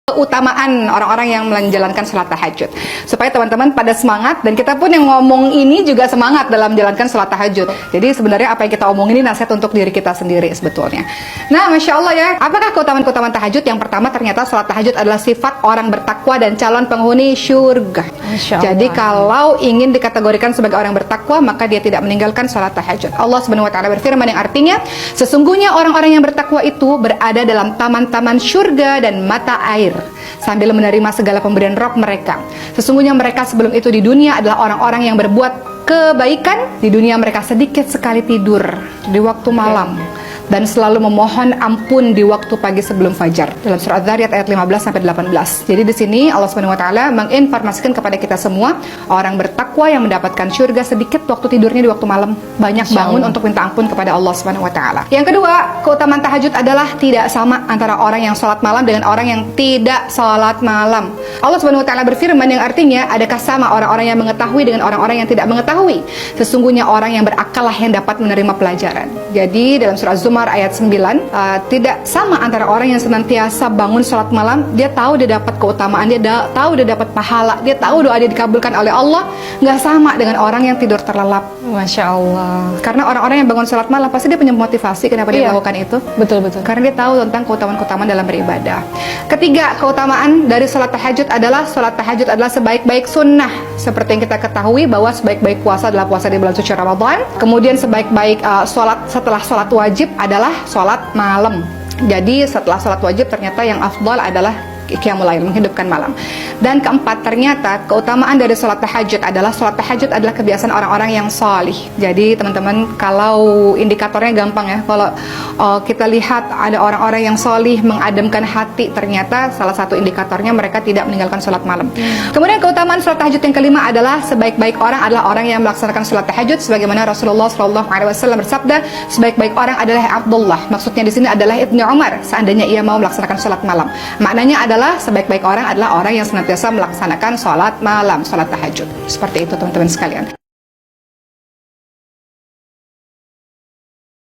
Keutamaan orang-orang yang menjalankan sholat tahajud, supaya teman-teman pada semangat, dan kita pun yang ngomong ini juga semangat dalam menjalankan sholat tahajud. Jadi sebenarnya apa yang kita omong ini nasihat untuk diri kita sendiri sebetulnya. Nah, Masya Allah ya, apakah keutamaan-keutamaan tahajud? Yang pertama, ternyata sholat tahajud adalah sifat orang bertakwa dan calon penghuni syurga. Jadi kalau ingin dikategorikan sebagai orang bertakwa, maka dia tidak meninggalkan sholat tahajud. Allah Subhanahu wa Ta'ala berfirman yang artinya, sesungguhnya orang-orang yang bertakwa itu berada dalam taman-taman syurga dan mata air, sambil menerima segala pemberian Rabb mereka. Sesungguhnya mereka sebelum itu di dunia adalah orang-orang yang berbuat kebaikan. Di dunia mereka sedikit sekali tidur di waktu malam dan selalu memohon ampun di waktu pagi sebelum fajar. Dalam surah Az-Zariyat ayat 15-18. Jadi di sini Allah Subhanahu wa Ta'ala menginformasikan kepada kita semua, orang bertakwa yang mendapatkan syurga sedikit waktu tidurnya di waktu malam, banyak bangun untuk minta ampun kepada Allah Subhanahu wa Ta'ala. Yang kedua, keutamaan tahajud adalah tidak sama antara orang yang sholat malam dengan orang yang tidak sholat malam. Allah Subhanahu wa Ta'ala berfirman yang artinya, adakah sama orang-orang yang mengetahui dengan orang-orang yang tidak mengetahui? Sesungguhnya orang yang berakallah yang dapat menerima pelajaran. Jadi dalam surah Az-Zumar ayat 9, tidak sama antara orang yang senantiasa bangun sholat malam, dia tahu dia dapat keutamaan, dia tahu dia dapat pahala, dia tahu doa dia dikabulkan oleh Allah, nggak sama dengan orang yang tidur terlelap. Masya Allah. Karena orang-orang yang bangun sholat malam pasti dia punya motivasi kenapa dia melakukan itu. Betul-betul. Karena dia tahu tentang keutamaan-keutamaan dalam beribadah. Ketiga, keutamaan dari sholat tahajud adalah sebaik-baik sunnah. Seperti yang kita ketahui bahwa sebaik-baik puasa adalah puasa di bulan suci Ramadan. Kemudian sebaik-baik sholat setelah sholat wajib adalah sholat malam. Jadi setelah sholat wajib ternyata yang afdal adalah qiyamul lail, menghidupkan malam. Dan keempat, ternyata keutamaan dari sholat tahajud adalah kebiasaan orang-orang yang salih. Jadi teman-teman, kalau indikatornya gampang ya, kalau kita lihat ada orang-orang yang salih mengademkan hati, ternyata salah satu indikatornya mereka tidak meninggalkan sholat malam. Kemudian keutamaan sholat tahajud yang kelima adalah sebaik-baik orang adalah orang yang melaksanakan sholat tahajud, sebagaimana Rasulullah SAW bersabda, sebaik-baik orang adalah Abdullah. Maksudnya di sini adalah Ibnu Umar, seandainya ia mau melaksanakan sholat malam. Maknanya adalah sebaik-baik orang adalah orang yang senantiasa melaksanakan sholat malam, sholat tahajud. Seperti itu teman-teman sekalian.